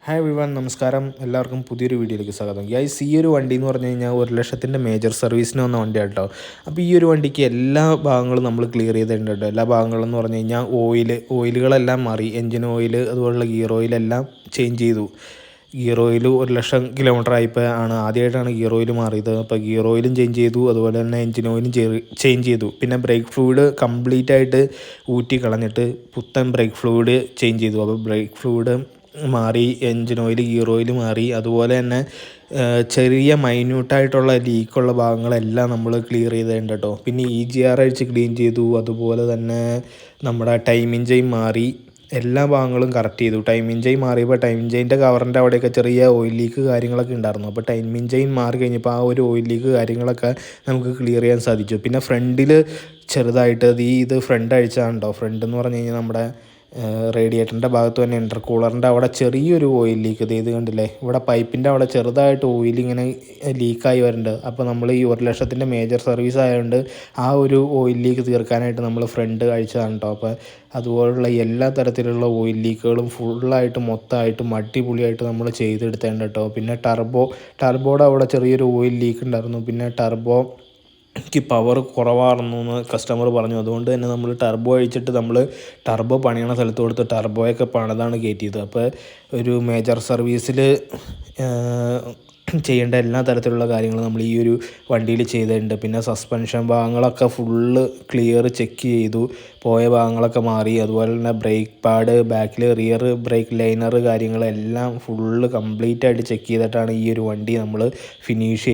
Hi everyone, നമസ്കാരം. എല്ലാവർക്കും പുതിയൊരു വീഡിയോയിലേക്ക് സ്വാഗതം. ഗൈസ്, ഈ ഒരു വണ്ടി എന്ന് പറഞ്ഞു കഴിഞ്ഞാൽ 1,00,000 മേജർ സർവീസിന് വന്ന വണ്ടിയാണ് കേട്ടോ. അപ്പോൾ ഈ ഒരു വണ്ടിക്ക് എല്ലാ ഭാഗങ്ങളും നമ്മൾ ക്ലിയർ ചെയ്തിട്ടുണ്ട് കേട്ടോ. എല്ലാ ഭാഗങ്ങളും എന്ന് പറഞ്ഞു കഴിഞ്ഞാൽ ഓയിലുകളെല്ലാം മാറി. എൻജിൻ ഓയിൽ അതുപോലുള്ള ഗിയർ ഓയിലെല്ലാം ചേഞ്ച് ചെയ്തു. ഗിയർ ഓയിൽ 1,00,000 കിലോമീറ്റർ ആയപ്പോൾ ആദ്യമായിട്ടാണ് ഗിയർ ഓയിൽ മാറിയത്. അപ്പോൾ ഗിയർ ഓയിലും ചേഞ്ച് ചെയ്തു, അതുപോലെ തന്നെ എൻജിൻ ഓയിലും ചേഞ്ച് ചെയ്തു. പിന്നെ ബ്രേക്ക് ഫ്ലൂയിഡ് കംപ്ലീറ്റ് ആയിട്ട് ഊറ്റി കളഞ്ഞിട്ട് പുത്തൻ ബ്രേക്ക് ഫ്ലൂയിഡ് ചേഞ്ച് ചെയ്തു. അപ്പോൾ ബ്രേക്ക് ഫ്ലൂയിഡ് മാറി, എൻജിൻ ഓയിൽ ഗിയർ ഓയിൽ മാറി. അതുപോലെ തന്നെ ചെറിയ മൈന്യൂട്ടായിട്ടുള്ള ലീക്കുള്ള ഭാഗങ്ങളെല്ലാം നമ്മൾ ക്ലിയർ ചെയ്തിട്ടുണ്ട് കേട്ടോ. പിന്നെ EGR അഴിച്ച് ക്ലീൻ ചെയ്തു. അതുപോലെ തന്നെ നമ്മുടെ ടൈമിംഗ് ചെയിൻ മാറി, എല്ലാ ഭാഗങ്ങളും കറക്റ്റ് ചെയ്തു. ടൈമിംഗ് ചെയിൻ മാറിയപ്പോൾ ടൈമിംഗ് ചെയിൻ്റെ കവറിൻ്റെ അവിടെയൊക്കെ ചെറിയ ഓയിൽ ലീക്ക് കാര്യങ്ങളൊക്കെ ഉണ്ടായിരുന്നു. അപ്പോൾ ടൈമിംഗ് ചെയിൻ മാറി കഴിഞ്ഞപ്പോൾ ആ ഒരു ഓയിൽ ലീക്ക് കാര്യങ്ങളൊക്കെ നമുക്ക് ക്ലിയർ ചെയ്യാൻ സാധിച്ചു. പിന്നെ ഫ്രണ്ടിൽ ചെറുതായിട്ട് ഇത് ഫ്രണ്ട് അഴിച്ചാണല്ലോ. ഫ്രണ്ട് എന്ന് പറഞ്ഞു കഴിഞ്ഞാൽ നമ്മുടെ റേഡിയേറ്ററിൻ്റെ ഭാഗത്ത് തന്നെ ഇൻ്റർകൂളറിൻ്റെ അവിടെ ചെറിയൊരു ഓയിൽ ലീക്ക് ഇത് കണ്ടില്ലേ. ഇവിടെ പൈപ്പിൻ്റെ അവിടെ ചെറുതായിട്ട് ഓയിൽ ഇങ്ങനെ ലീക്കായി വരുന്നുണ്ട്. അപ്പോൾ നമ്മൾ ഈ 1,00,000 മേജർ സർവീസ് ആയതുകൊണ്ട് ആ ഒരു ഓയിൽ ലീക്ക് തീർക്കാനായിട്ട് നമ്മൾ ഫ്രണ്ട് അഴിച്ചതാണ് കേട്ടോ. അപ്പോൾ അതുപോലുള്ള എല്ലാ തരത്തിലുള്ള ഓയിൽ ലീക്കുകളും ഫുള്ളായിട്ട് മൊത്തമായിട്ടും അടിപൊളിയായിട്ട് നമ്മൾ ചെയ്തെടുത്തേണ്ട കേട്ടോ. പിന്നെ ടർബോയുടെ അവിടെ ചെറിയൊരു ഓയിൽ ലീക്ക് ഉണ്ടായിരുന്നു. പിന്നെ ടർബോയ്ക്ക് പവർ കുറവാണെന്നു എന്ന് കസ്റ്റമർ പറഞ്ഞു. അതുകൊണ്ട് തന്നെ നമ്മൾ ടർബോ അഴിച്ചിട്ട് നമ്മൾ ടർബോ പണിയണ സ്ഥലത്ത് കൊടുത്ത് ടർബോയൊക്കെ പണിതാണ് കയറ്റിയത്. അപ്പോൾ ഒരു മേജർ സർവീസിൽ ചെയ്യേണ്ട എല്ലാ തരത്തിലുള്ള കാര്യങ്ങളും നമ്മൾ ഈ ഒരു വണ്ടിയിൽ ചെയ്തിട്ടുണ്ട്. പിന്നെ സസ്പെൻഷൻ ഭാഗങ്ങളൊക്കെ ഫുള്ള് ക്ലിയർ ചെക്ക് ചെയ്തു, പോയ ഭാഗങ്ങളൊക്കെ മാറി. അതുപോലെ തന്നെ ബ്രേക്ക് പാഡ്, ബാക്കിൽ റിയർ ബ്രേക്ക് ലൈനർ കാര്യങ്ങളെല്ലാം ഫുള്ള് കംപ്ലീറ്റ് ആയിട്ട് ചെക്ക് ചെയ്തിട്ടാണ് ഈ ഒരു വണ്ടി നമ്മൾ ഫിനിഷ്